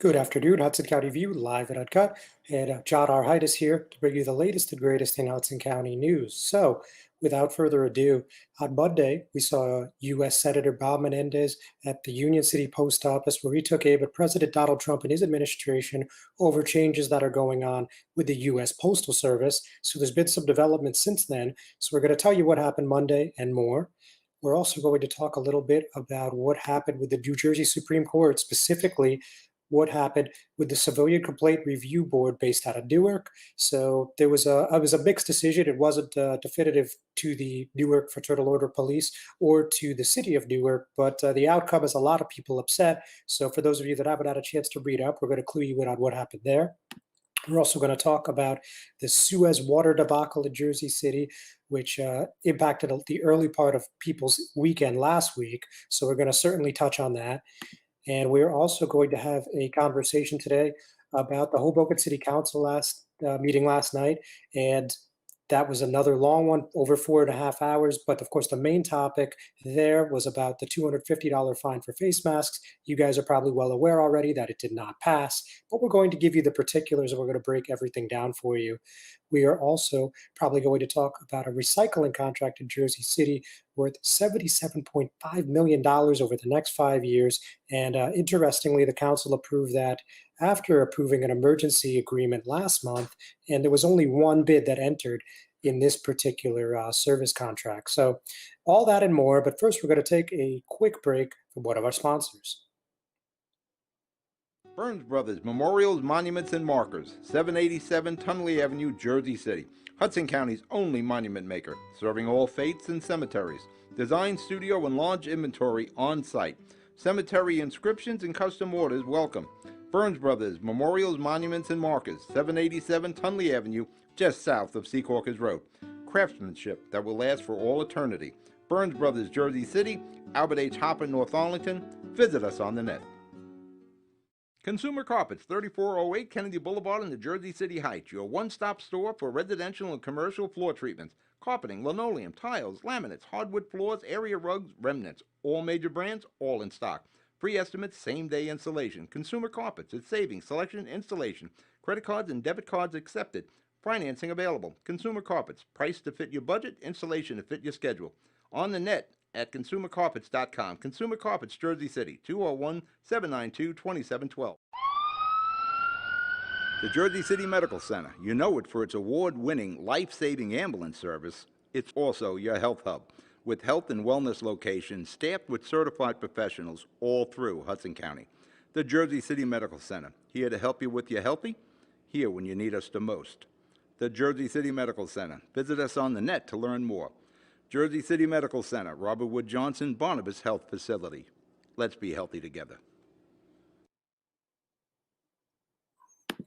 Good afternoon, Hudson County View, live and uncut. And John R. Hyde is here to bring you the latest and greatest in Hudson County news. So, without further ado, on Monday, we saw U.S. Senator Bob Menendez at the Union City Post Office, where he took aim at President Donald Trump and his administration over changes that are going on with the U.S. Postal Service. So, there's been some development since then. So, we're going to tell you what happened Monday and more. We're also going to talk a little bit about what happened with the New Jersey Supreme Court, specifically what happened with the Civilian Complaint Review Board based out of Newark. So there was a mixed decision. It wasn't definitive to the Newark Fraternal Order Police or to the city of Newark, but the outcome has a lot of people upset. So for those of you that haven't had a chance to read up, we're going to clue you in on what happened there. We're also going to talk about the Suez water debacle in Jersey City, which impacted the early part of people's weekend last week. So we're going to certainly touch on that. And we're also going to have a conversation today about the Hoboken City Council meeting last night. And that was another long one, over 4.5 hours. But of course, the main topic there was about the $250 fine for face masks. You guys are probably well aware already that it did not pass, but we're going to give you the particulars and we're going to break everything down for you. We are also probably going to talk about a recycling contract in Jersey City worth $77.5 million over the next 5 years. And interestingly, the council approved that after approving an emergency agreement last month, and there was only one bid that entered in this particular service contract. So all that and more, but first we're going to take a quick break from one of our sponsors. Burns Brothers Memorials, Monuments, and Markers, 787 Tunley Avenue, Jersey City. Hudson County's only monument maker, serving all faiths and cemeteries. Design, studio, and large inventory on site. Cemetery inscriptions and custom orders welcome. Burns Brothers Memorials, Monuments, and Markers, 787 Tunley Avenue, just south of Secaucus Road. Craftsmanship that will last for all eternity. Burns Brothers, Jersey City, Albert H. Hopper, North Arlington. Visit us on the net. Consumer Carpets, 3408 Kennedy Boulevard in the Jersey City Heights, your one-stop store for residential and commercial floor treatments, carpeting, linoleum, tiles, laminates, hardwood floors, area rugs, remnants, all major brands, all in stock. Free estimates, same-day installation. Consumer Carpets, it's savings, selection, installation. Credit cards and debit cards accepted. Financing available. Consumer Carpets, price to fit your budget, installation to fit your schedule. On the net at consumercarpets.com. Consumer Carpets, Jersey City, 201-792-2712. The Jersey City Medical Center. You know it for its award-winning, life-saving ambulance service. It's also your health hub, with health and wellness locations staffed with certified professionals all through Hudson County. The Jersey City Medical Center, here to help you with your healthy, here when you need us the most. The Jersey City Medical Center. Visit us on the net to learn more. Jersey City Medical Center, Robert Wood Johnson, Barnabas Health Facility. Let's be healthy together.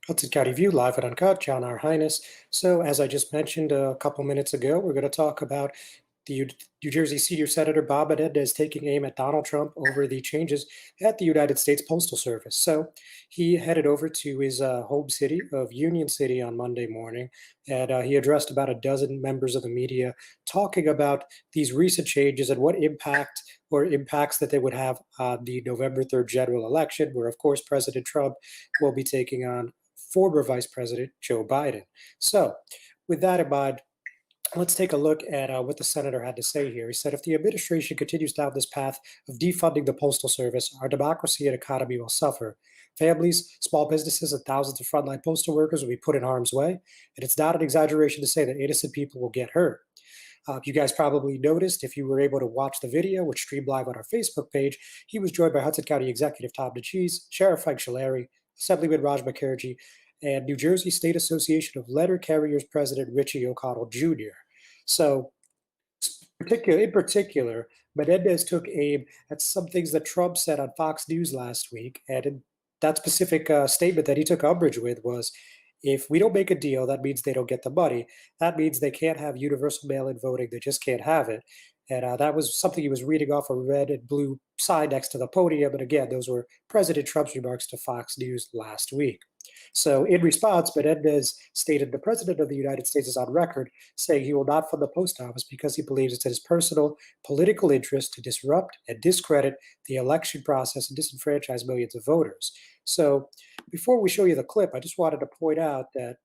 Hudson County View, live and uncut, John R. Highness. So as I just mentioned a couple minutes ago, we're going to talk about the New Jersey Senior Senator Bob Menendez taking aim at Donald Trump over the changes at the United States Postal Service. So he headed over to his home city of Union City on Monday morning, and he addressed about a dozen members of the media talking about these recent changes and what impact or impacts that they would have on the November 3rd general election, where, of course, President Trump will be taking on former Vice President Joe Biden. So with that in mind, let's take a look at what the senator had to say here. He said, if the administration continues down this path of defunding the Postal Service, our democracy and economy will suffer. Families, small businesses, and thousands of frontline postal workers will be put in harm's way. And it's not an exaggeration to say that innocent people will get hurt. You guys probably noticed, if you were able to watch the video, which streamed live on our Facebook page, he was joined by Hudson County Executive Tom DeCheese, Sheriff Frank Shalary, Assemblyman Raj Mukherjee, and New Jersey State Association of Letter Carriers President Richie O'Connell Jr. So, in particular, Menendez took aim at some things that Trump said on Fox News last week, and in that specific statement that he took umbrage with was, if we don't make a deal, that means they don't get the money. That means they can't have universal mail-in voting. They just can't have it. And that was something he was reading off a red and blue sign next to the podium. And again, those were President Trump's remarks to Fox News last week. So in response, Menendez stated the President of the United States is on record saying he will not fund the post office because he believes it's in his personal political interest to disrupt and discredit the election process and disenfranchise millions of voters. So before we show you the clip, I just wanted to point out that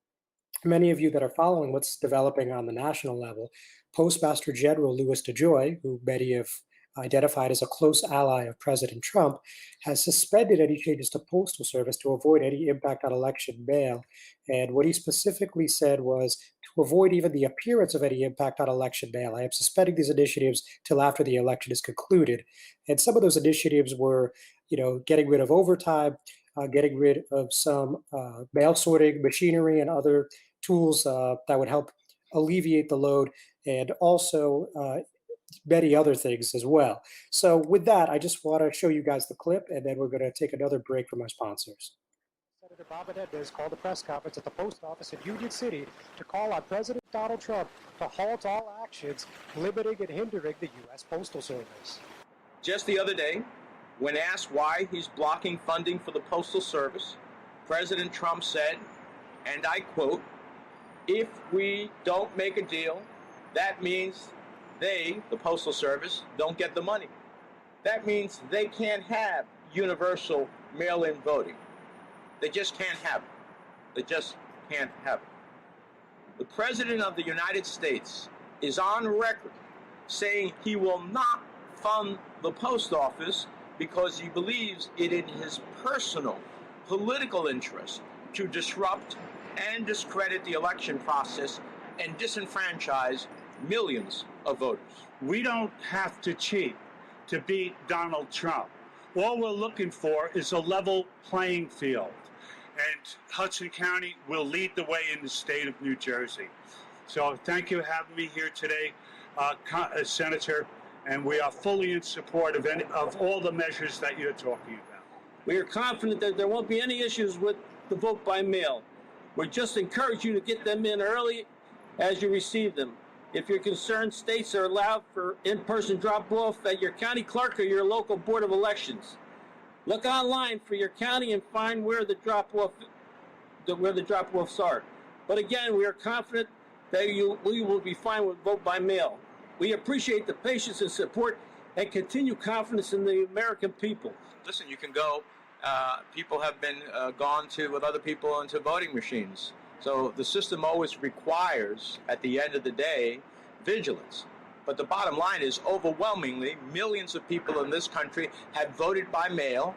many of you that are following what's developing on the national level, Postmaster General Louis DeJoy, who many have identified as a close ally of President Trump, has suspended any changes to Postal Service to avoid any impact on election mail. And what he specifically said was to avoid even the appearance of any impact on election mail, I am suspending these initiatives till after the election is concluded. And some of those initiatives were, getting rid of overtime, getting rid of some mail sorting machinery and other tools that would help alleviate the load, and also many other things as well. So, with that, I just want to show you guys the clip, and then we're going to take another break from our sponsors. Senator Bob Menendez called a press conference at the post office in Union City to call on President Donald Trump to halt all actions limiting and hindering the U.S. Postal Service. Just the other day, when asked why he's blocking funding for the Postal Service, President Trump said, and I quote, "If we don't make a deal, that means they, the Postal Service, don't get the money. That means they can't have universal mail-in voting. They just can't have it. They just can't have it." The President of the United States is on record saying he will not fund the post office because he believes it in his personal political interest to disrupt and discredit the election process and disenfranchise millions of voters. We don't have to cheat to beat Donald Trump. All we're looking for is a level playing field. And Hudson County will lead the way in the state of New Jersey. So thank you for having me here today, Senator. And we are fully in support of all the measures that you're talking about. We are confident that there won't be any issues with the vote by mail. We just encourage you to get them in early as you receive them. If you're concerned, states are allowed for in-person drop-off at your county clerk or your local board of elections. Look online for your county and find where the drop-offs are. But again, we are confident that we will be fine with vote by mail. We appreciate the patience and support and continue confidence in the American people. Listen, you can go. People have been gone to with other people into voting machines. So the system always requires, at the end of the day, vigilance. But the bottom line is, overwhelmingly, millions of people in this country have voted by mail,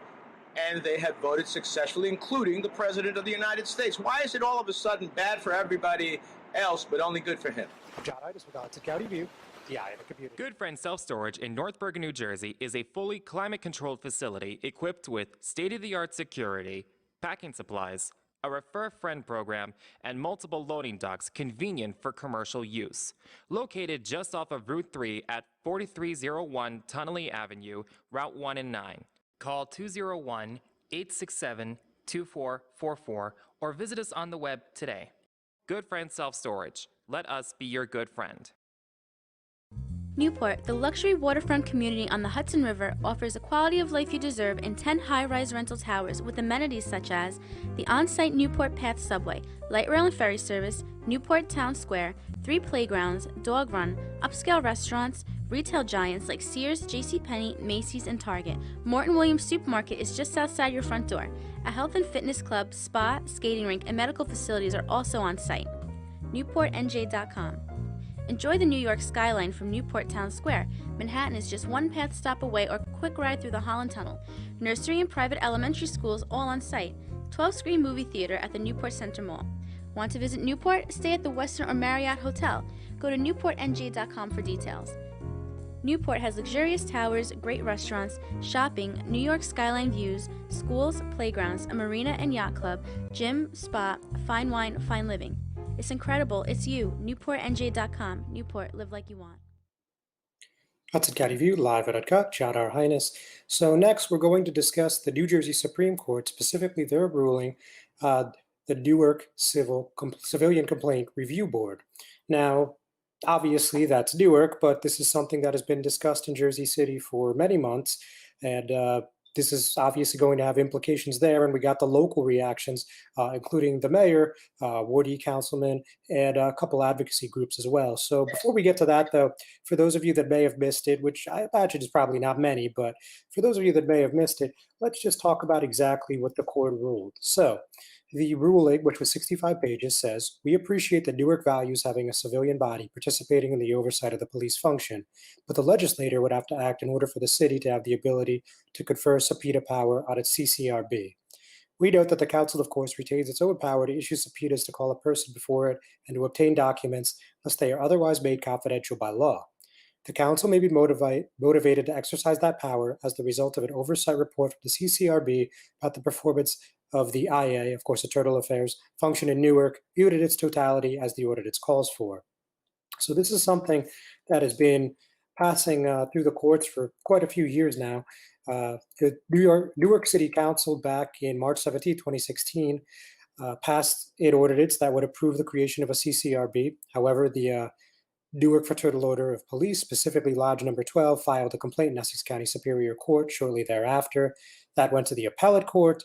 and they have voted successfully, including the President of the United States. Why is it all of a sudden bad for everybody else, but only good for him? John Hudson with Hudson County View, the eye of the community. Good Friend Self Storage in North Bergen, New Jersey is a fully climate-controlled facility equipped with state-of-the-art security, packing supplies, a Refer a Friend program, and multiple loading docks convenient for commercial use. Located just off of Route 3 at 4301 Tunnelly Avenue, Route 1 and 9. Call 201-867-2444 or visit us on the web today. Good Friend Self Storage. Let us be your good friend. Newport, the luxury waterfront community on the Hudson River, offers the quality of life you deserve in 10 high-rise rental towers with amenities such as the on-site Newport Path subway, light rail and ferry service, Newport Town Square, 3 playgrounds, dog run, upscale restaurants, retail giants like Sears, JCPenney, Macy's, and Target. Morton Williams Supermarket is just outside your front door. A health and fitness club, spa, skating rink, and medical facilities are also on site. NewportNJ.com. Enjoy the New York skyline from Newport Town Square. Manhattan is just one path stop away or quick ride through the Holland Tunnel. Nursery and private elementary schools all on site. 12-screen movie theater at the Newport Center Mall. Want to visit Newport? Stay at the Westin or Marriott Hotel. Go to NewportNJ.com for details. Newport has luxurious towers, great restaurants, shopping, New York skyline views, schools, playgrounds, a marina and yacht club, gym, spa, fine wine, fine living. It's incredible. It's you. NewportNJ.com. Newport, live like you want. Hudson County View, live at Uncut, John Our Highness. So next, we're going to discuss the New Jersey Supreme Court, specifically their ruling, the Newark Civilian Complaint Review Board. Now, obviously, that's Newark, but this is something that has been discussed in Jersey City for many months, and this is obviously going to have implications there. And we got the local reactions, including the mayor, Ward E councilman, and a couple advocacy groups as well. So before we get to that, though, for those of you that may have missed it, which I imagine is probably not many, but for those of you that may have missed it, let's just talk about exactly what the court ruled. So the ruling, which was 65 pages, says, "We appreciate that Newark values having a civilian body participating in the oversight of the police function, but the legislator would have to act in order for the city to have the ability to confer subpoena power on its CCRB. We note that the council, of course, retains its own power to issue subpoenas to call a person before it and to obtain documents unless they are otherwise made confidential by law. The council may be motivated to exercise that power as the result of an oversight report from the CCRB about the performance of the IA, of course, Internal Affairs, function in Newark, viewed in its totality as the ordinance calls for." So this is something that has been passing through the courts for quite a few years now. The Newark City Council back in March 17, 2016, passed an ordinance that would approve the creation of a CCRB. However, the Newark Fraternal Order of Police, specifically Lodge Number 12, filed a complaint in Essex County Superior Court shortly thereafter. That went to the appellate court,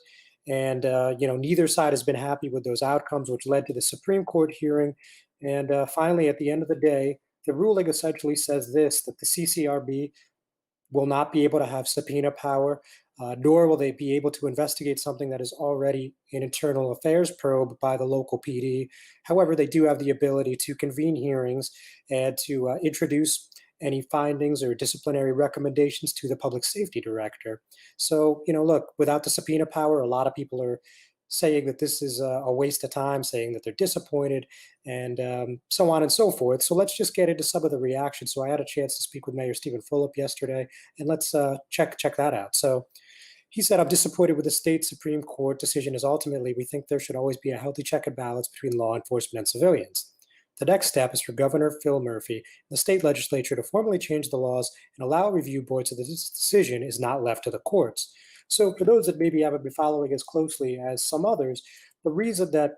and neither side has been happy with those outcomes, which led to the Supreme Court hearing. And finally, at the end of the day, the ruling essentially says this: that the CCRB will not be able to have subpoena power, nor will they be able to investigate something that is already an internal affairs probe by the local PD. However, they do have the ability to convene hearings and to introduce any findings or disciplinary recommendations to the public safety director. So, look, without the subpoena power, a lot of people are saying that this is a waste of time, saying that they're disappointed, and so on and so forth. So let's just get into some of the reactions. So I had a chance to speak with Mayor Stephen Fulop yesterday, and let's check that out. So he said, "I'm disappointed with the state Supreme Court decision, as ultimately we think there should always be a healthy check and balance between law enforcement and civilians. The next step is for Governor Phil Murphy and the state legislature to formally change the laws and allow a review board so that this decision is not left to the courts." So for those that maybe haven't been following as closely as some others, the reason that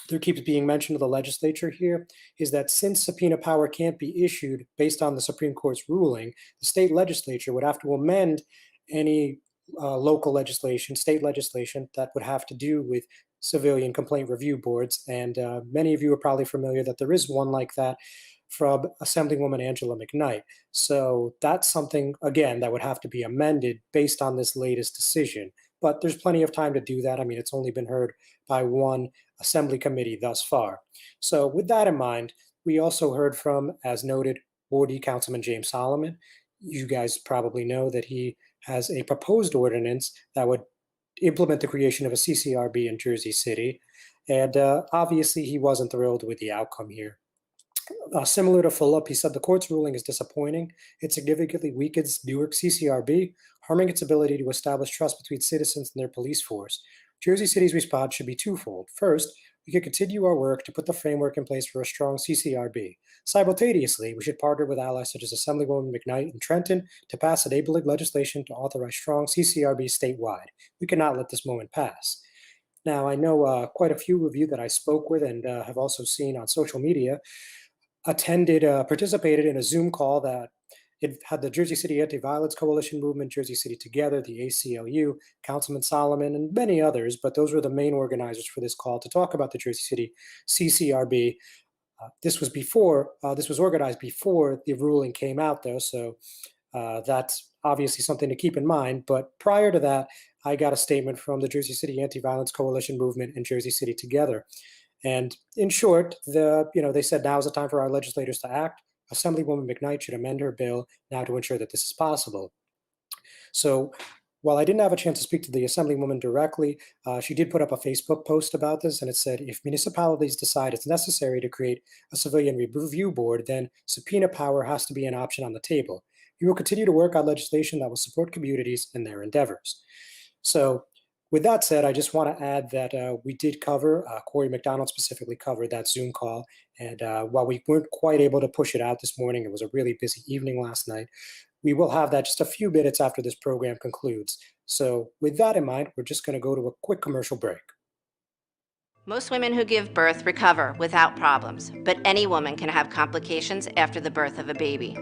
there keeps being mention of the legislature here is that since subpoena power can't be issued based on the Supreme Court's ruling, the state legislature would have to amend any local legislation, state legislation that would have to do with civilian complaint review boards. And many of you are probably familiar that there is one like that from Assemblywoman Angela McKnight. So that's something, again, that would have to be amended based on this latest decision. But there's plenty of time to do that. I mean, it's only been heard by one assembly committee thus far. So with that in mind, we also heard from, as noted, Ward E Councilman James Solomon. You guys probably know that he has a proposed ordinance that would implement the creation of a CCRB in Jersey City. And obviously, he wasn't thrilled with the outcome here. Similar to Fulop, he said the court's ruling is disappointing. It significantly weakens Newark CCRB, harming its ability to establish trust between citizens and their police force. Jersey City's response should be twofold. First, we can continue our work to put the framework in place for a strong CCRB. Simultaneously, we should partner with allies such as Assemblywoman McKnight in Trenton to pass enabling legislation to authorize strong CCRB statewide. We cannot let this moment pass. Now, I know quite a few of you that I spoke with and have also seen on social media participated in a Zoom call that it had the Jersey City Anti-Violence Coalition Movement, Jersey City Together, the ACLU, Councilman Solomon, and many others, but those were the main organizers for this call to talk about the Jersey City CCRB. This was organized before the ruling came out, though, so that's obviously something to keep in mind. But prior to that, I got a statement from the Jersey City Anti-Violence Coalition Movement and Jersey City Together. And in short, they said now is the time for our legislators to act. Assemblywoman McKnight should amend her bill now to ensure that this is possible. So while I didn't have a chance to speak to the Assemblywoman directly, she did put up a Facebook post about this, and it said, if municipalities decide it's necessary to create a civilian review board, then subpoena power has to be an option on the table. We will continue to work on legislation that will support communities in their endeavors. So with that said, I just want to add that we did cover, Corey McDonald specifically covered that Zoom call. And while we weren't quite able to push it out this morning, it was a really busy evening last night. We will have that just a few minutes after this program concludes. So with that in mind, we're just going to go to a quick commercial break. Most women who give birth recover without problems, but any woman can have complications after the birth of a baby.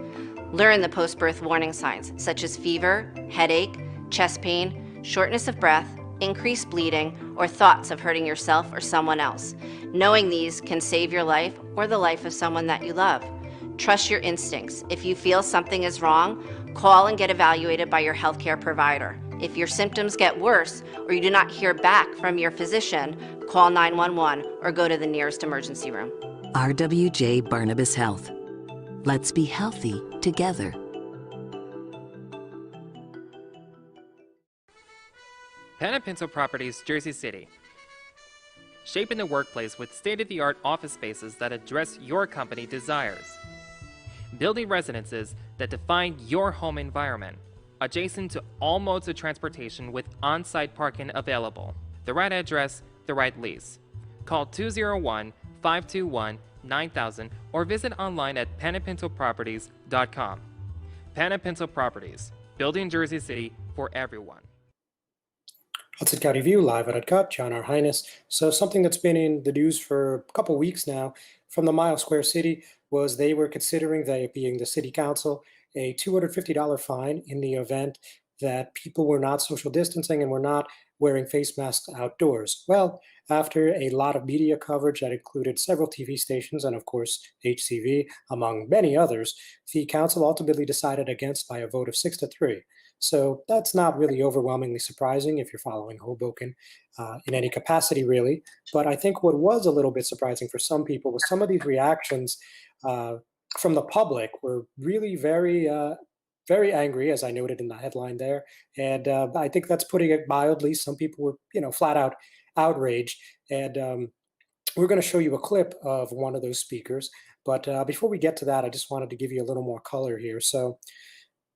Learn the post-birth warning signs, such as fever, headache, chest pain, shortness of breath, increased bleeding, or thoughts of hurting yourself or someone else. Knowing these can save your life or the life of someone that you love. Trust your instincts. If you feel something is wrong, call and get evaluated by your healthcare provider. If your symptoms get worse or you do not hear back from your physician, call 911 or go to the nearest emergency room. RWJ Barnabas Health. Let's be healthy together. Pinto Properties, Jersey City. Shaping the workplace with state-of-the-art office spaces that address your company desires. Building residences that define your home environment, adjacent to all modes of transportation with on-site parking available. The right address, the right lease. Call 201-521-9000 or visit online at panapintoproperties.com. Panapinto Properties, building Jersey City for everyone. Hudson County View, live at Uncut, John R. Highness. So something that's been in the news for a couple weeks now from the Mile Square City was they were considering, they being the city council, a $250 fine in the event that people were not social distancing and were not wearing face masks outdoors. Well, after a lot of media coverage that included several TV stations and, of course, HCV, among many others, the council ultimately decided against by a vote of 6-3. So that's not really overwhelmingly surprising if you're following Hoboken in any capacity, really. But I think what was a little bit surprising for some people was some of these reactions from the public were really very angry, as I noted in the headline there. And I think that's putting it mildly. Some people were, flat out outraged. And we're going to show you a clip of one of those speakers. But before we get to that, I just wanted to give you a little more color here. So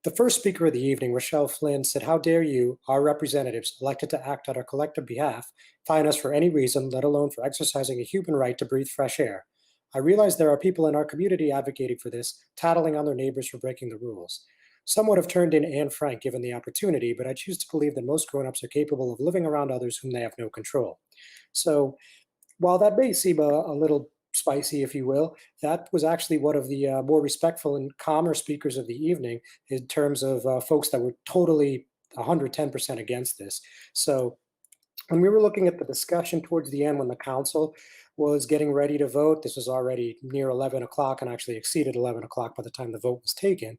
the first speaker of the evening, Rochelle Flynn, said, "How dare you, our representatives, elected to act on our collective behalf, fine us for any reason, let alone for exercising a human right to breathe fresh air. I realize there are people in our community advocating for this, tattling on their neighbors for breaking the rules. Some would have turned in Anne Frank given the opportunity, but I choose to believe that most grown-ups are capable of living around others whom they have no control." So while that may seem a little spicy, if you will, that was actually one of the more respectful and calmer speakers of the evening in terms of folks that were totally 110% against this. So when we were looking at the discussion towards the end, when the council was getting ready to vote, this was already near 11 o'clock and actually exceeded 11 o'clock by the time the vote was taken.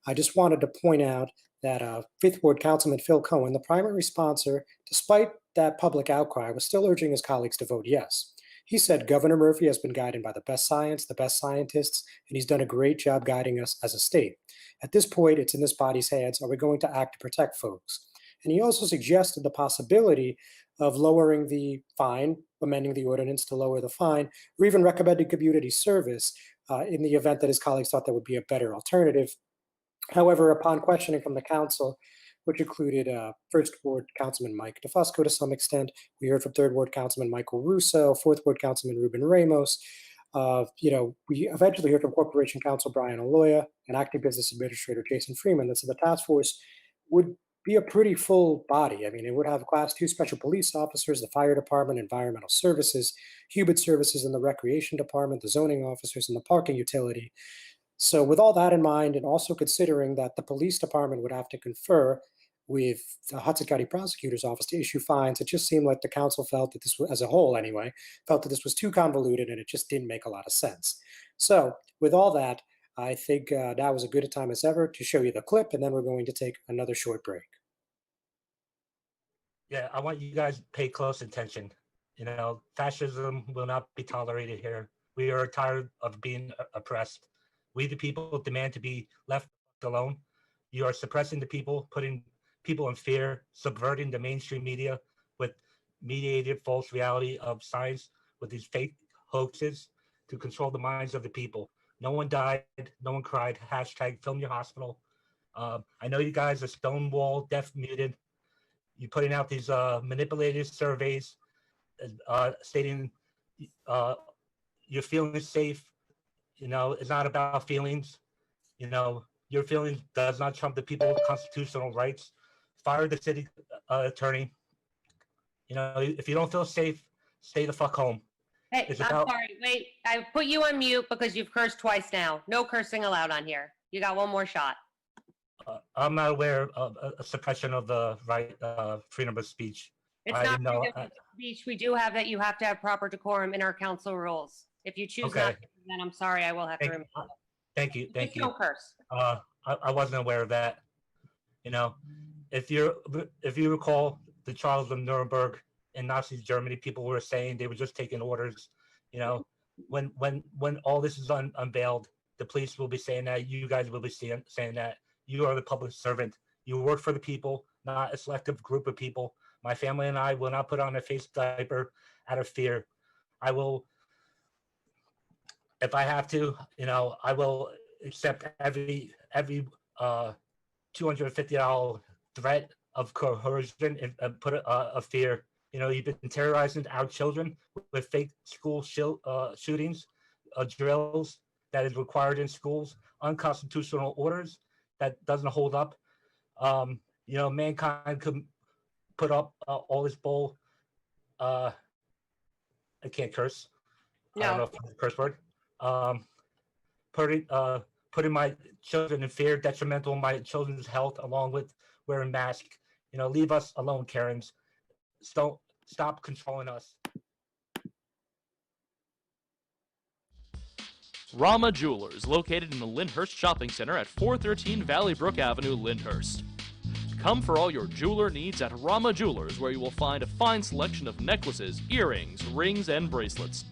I just wanted to point out that Fifth Ward Councilman Phil Cohen, the primary sponsor, despite that public outcry, was still urging his colleagues to vote yes. He said Governor Murphy has been guided by the best science, the best scientists, and he's done a great job guiding us as a state. At this point, it's in this body's hands. Are we going to act to protect folks? And he also suggested the possibility of lowering the fine, amending the ordinance to lower the fine, or even recommending community service in the event that his colleagues thought that would be a better alternative. However, upon questioning from the council, which included First Ward Councilman Mike DeFusco to some extent, we heard from Third Ward Councilman Michael Russo, Fourth Ward Councilman Ruben Ramos. We eventually heard from Corporation Counsel Brian Aloya and Acting Business Administrator Jason Freeman that said the task force would be a pretty full body. I mean, it would have Class 2 special police officers, the fire department, environmental services, human services, and the recreation department, the zoning officers, and the parking utility. So with all that in mind, and also considering that the police department would have to confer with the Hudson County Prosecutor's Office to issue fines, it just seemed like the council felt that this was, as a whole anyway, felt that this was too convoluted and it just didn't make a lot of sense. So with all that, I think now is as good a time as ever to show you the clip, and then we're going to take another short break. Yeah, I want you guys to pay close attention. Fascism will not be tolerated here. We are tired of being oppressed. We, the people, demand to be left alone. You are suppressing the people, putting people in fear, subverting the mainstream media with mediated false reality of science with these fake hoaxes to control the minds of the people. No one died. No one cried. Hashtag film your hospital. I know you guys are stonewall, deaf, muted. You're putting out these manipulated surveys stating you're feeling safe. It's not about feelings. Your feelings does not trump the people's constitutional rights. Fire the city attorney. If you don't feel safe, stay the fuck home. Hey, I'm sorry. Wait, I put you on mute because you've cursed twice now. No cursing allowed on here. You got one more shot. I'm not aware of a suppression of the right freedom of speech. It's I not know. freedom of speech. We do have that you have to have proper decorum in our council rules. If you choose not Okay. to, then I'm sorry, I will have to Thank, remove it. thank you. Thank Just you. don't curse. I wasn't aware of that. You know, if you recall the trials of Nuremberg in Nazi Germany, people were saying they were just taking orders. You know, when all this is unveiled, the police will be saying that, you guys will be saying that you are the public servant. You work for the people, not a selective group of people. My family and I will not put on a face diaper out of fear. I will, if I have to, I will accept every $250 threat of coercion and put a fear. You've been terrorizing our children with fake school shootings, drills that is required in schools, unconstitutional orders that doesn't hold up. Mankind could put up all this bull. I can't curse. No. I don't know if it's a curse word. Putting my children in fear, detrimental to my children's health, along with wearing masks. Leave us alone, Karens. Stop controlling us. Rama Jewelers, located in the Lyndhurst Shopping Center at 413 Valley Brook Avenue, Lyndhurst. Come for all your jeweler needs at Rama Jewelers, where you will find a fine selection of necklaces, earrings, rings, and bracelets.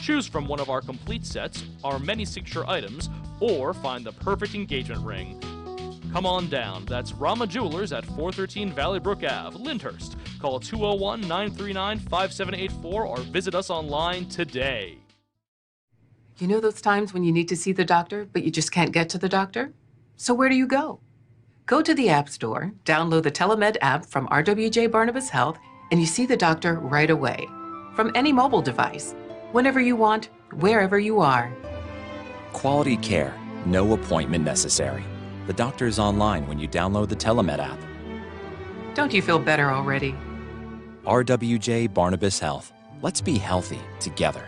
Choose from one of our complete sets, our many signature items, or find the perfect engagement ring. Come on down. That's Rama Jewelers at 413 Valley Brook Ave, Lyndhurst. Call 201-939-5784 or visit us online today. You know those times when you need to see the doctor, but you just can't get to the doctor? So where do you go? Go to the App Store, download the Telemed app from RWJ Barnabas Health, and you see the doctor right away. From any mobile device, whenever you want, wherever you are. Quality care, no appointment necessary. The doctor is online when you download the Telemed app. Don't you feel better already? RWJ Barnabas Health. Let's be healthy together.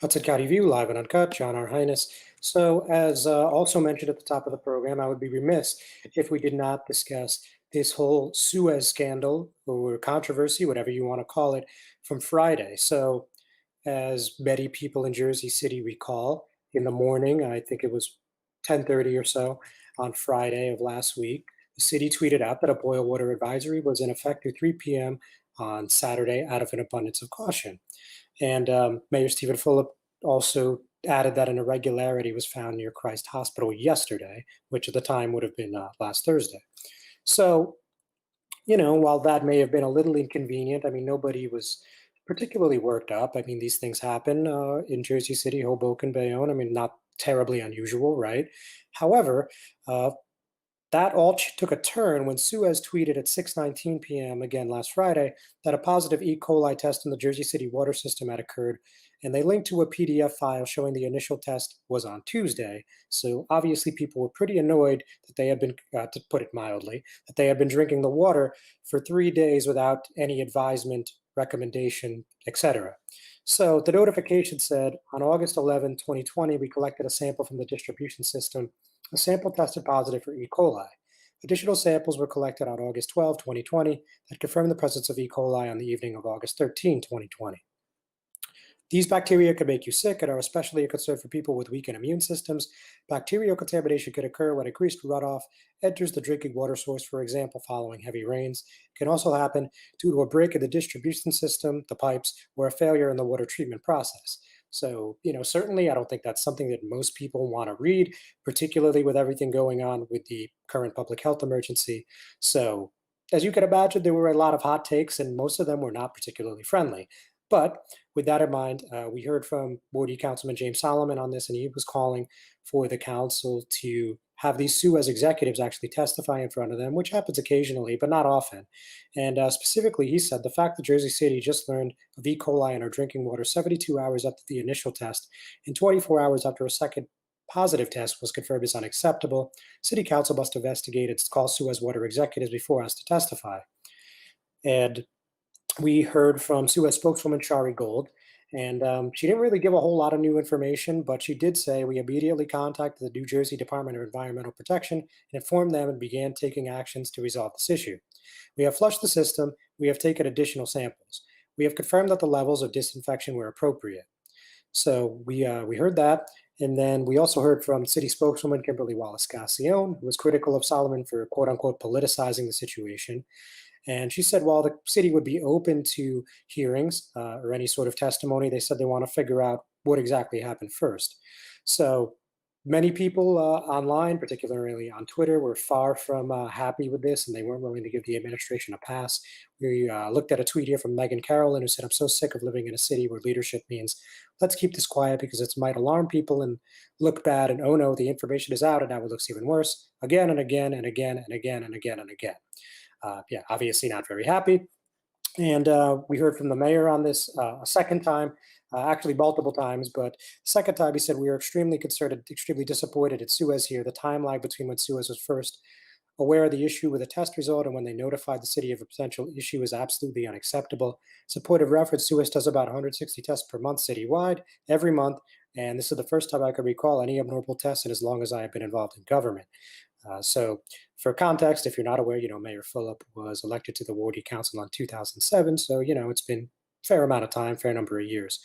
Hudson County View, live and uncut, John R. Highness. So as also mentioned at the top of the program, I would be remiss if we did not discuss this whole Suez scandal or controversy, whatever you want to call it, from Friday. So as many people in Jersey City recall, in the morning, I think it was 10:30 or so on Friday of last week, the city tweeted out that a boil water advisory was in effect through 3 p.m. on Saturday out of an abundance of caution. And Mayor Stephen Fulop also added that an irregularity was found near Christ Hospital yesterday, which at the time would have been last Thursday. So, while that may have been a little inconvenient, I mean, nobody was particularly worked up. I mean, these things happen in Jersey City, Hoboken, Bayonne. I mean, not terribly unusual, right? However, that all took a turn when Suez tweeted at 6:19 p.m. again last Friday that a positive E. coli test in the Jersey City water system had occurred, and they linked to a PDF file showing the initial test was on Tuesday. So obviously people were pretty annoyed that they had been, to put it mildly, that they had been drinking the water for 3 days without any advisement, recommendation, etc. So the notification said, on August 11, 2020, we collected a sample from the distribution system. A sample tested positive for E. coli. Additional samples were collected on August 12, 2020, that confirmed the presence of E. coli on the evening of August 13, 2020. These bacteria can make you sick and are especially a concern for people with weakened immune systems. Bacterial contamination can occur when increased runoff enters the drinking water source, for example, following heavy rains. It can also happen due to a break in the distribution system, the pipes, or a failure in the water treatment process. So, certainly I don't think that's something that most people want to read, particularly with everything going on with the current public health emergency. So, as you can imagine, there were a lot of hot takes, and most of them were not particularly friendly. But with that in mind, we heard from Morty Councilman James Solomon on this, and he was calling for the council to have these Suez executives actually testify in front of them, which happens occasionally, but not often. And specifically, he said the fact that Jersey City just learned of E. coli in our drinking water 72 hours after the initial test and 24 hours after a second positive test was confirmed is unacceptable. City Council must investigate and call Suez water executives before asked to testify. And we heard from Suez spokeswoman Shari Gold, And she didn't really give a whole lot of new information, but she did say we immediately contacted the New Jersey Department of Environmental Protection and informed them and began taking actions to resolve this issue. We have flushed the system. We have taken additional samples. We have confirmed that the levels of disinfection were appropriate. So we heard that, and then we also heard from city spokeswoman Kimberly Wallace-Gassione, who was critical of Solomon for "quote unquote" politicizing the situation. And she said while the city would be open to hearings or any sort of testimony, they said they want to figure out what exactly happened first. So many people online, particularly on Twitter, were far from happy with this, and they weren't willing to give the administration a pass. We looked at a tweet here from Megan Carolyn, who said, "I'm so sick of living in a city where leadership means let's keep this quiet because it might alarm people and look bad. And oh no, the information is out and now it looks even worse again and again and again and again and again and again." Yeah, obviously not very happy. And we heard from the mayor on this a second time, actually multiple times, but second time he said, "We are extremely concerned, extremely disappointed at Suez here. The time lag between when Suez was first aware of the issue with a test result and when they notified the city of a potential issue is absolutely unacceptable. As a point of reference, Suez does about 160 tests per month citywide, every month, and this is the first time I could recall any abnormal tests in as long as I have been involved in government." So for context, if you're not aware, Mayor Fulop was elected to the Wardy Council in 2007. So, it's been a fair amount of time, fair number of years.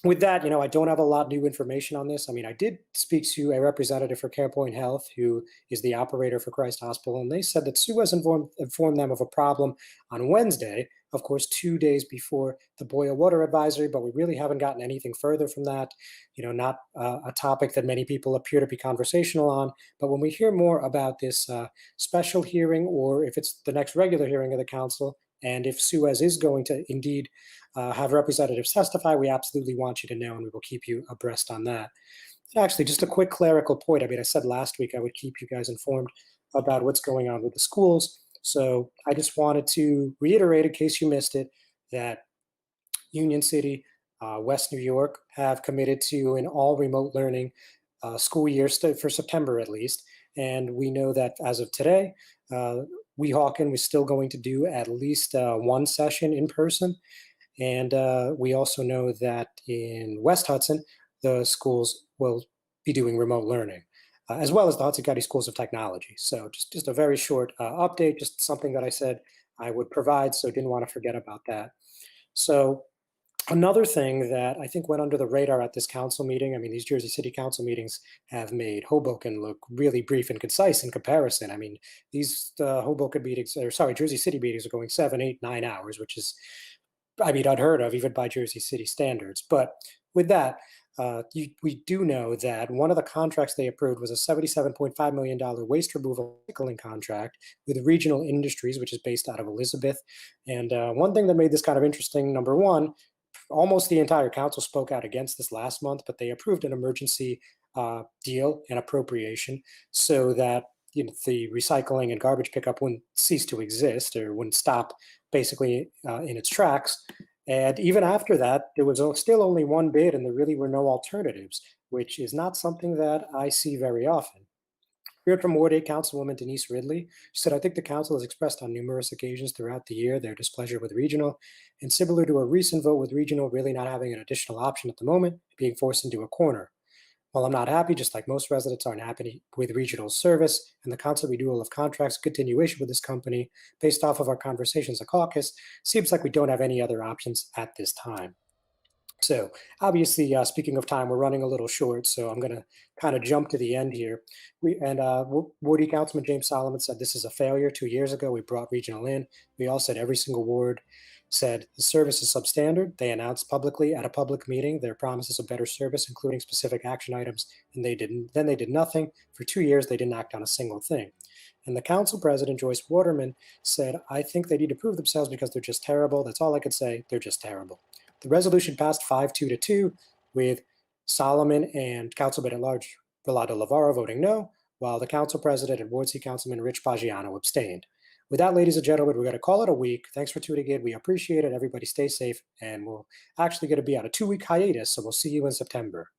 With that, I don't have a lot of new information on this. I mean, I did speak to a representative for CarePoint Health, who is the operator for Christ Hospital, and they said that Sue has informed them of a problem on Wednesday, of course, 2 days before the boil water advisory, but we really haven't gotten anything further from that. Not a topic that many people appear to be conversational on. But when we hear more about this special hearing, or if it's the next regular hearing of the council, and if Suez is going to indeed have representatives testify, we absolutely want you to know, and we will keep you abreast on that. Actually, just a quick clerical point. I mean, I said last week I would keep you guys informed about what's going on with the schools. So I just wanted to reiterate, in case you missed it, that Union City, West New York have committed to an all remote learning school year for September at least. And we know that as of today, Weehawken was still going to do at least one session in person. And we also know that in West Hudson, the schools will be doing remote learning, as well as the Hudson County Schools of Technology. So just a very short update, just something that I said I would provide, so didn't want to forget about that. So another thing that I think went under the radar at this council meeting, I mean, these Jersey City Council meetings have made Hoboken look really brief and concise in comparison. I mean, these Hoboken meetings, or sorry, Jersey City meetings are going 7, 8, 9 hours, which is, I mean, unheard of even by Jersey City standards. But with that, we do know that one of the contracts they approved was a $77.5 million waste removal recycling contract with Regional Industries, which is based out of Elizabeth. And one thing that made this kind of interesting, number one, almost the entire council spoke out against this last month, but they approved an emergency deal and appropriation so that the recycling and garbage pickup wouldn't cease to exist or wouldn't stop basically in its tracks. And even after that, there was still only one bid and there really were no alternatives, which is not something that I see very often. We heard from Ward 8 Councilwoman Denise Ridley. She said, "I think the council has expressed on numerous occasions throughout the year their displeasure with regional, and similar to a recent vote with regional really not having an additional option at the moment, being forced into a corner. While I'm not happy, just like most residents aren't happy with regional service and the constant renewal of contracts continuation with this company, based off of our conversations at caucus, seems like we don't have any other options at this time." So obviously, speaking of time, we're running a little short, so I'm going to kind of jump to the end here. Wardy Councilman James Solomon said this is a failure. 2 years ago, we brought regional in. We all said every single ward said the service is substandard. They announced publicly at a public meeting their promises of better service, including specific action items, and they didn't. Then they did nothing. For 2 years, they didn't act on a single thing. And the council president, Joyce Waterman, said, "I think they need to prove themselves because they're just terrible. That's all I could say. They're just terrible." The resolution passed 5-2 to 2, with Solomon and Councilman at Large Rolando Lavaro voting no, while the council president and Ward C Councilman Rich Paggiano abstained. With that, ladies and gentlemen, we're going to call it a week. Thanks for tuning in. We appreciate it. Everybody stay safe, and we're actually going to be on a 2-week hiatus, so we'll see you in September.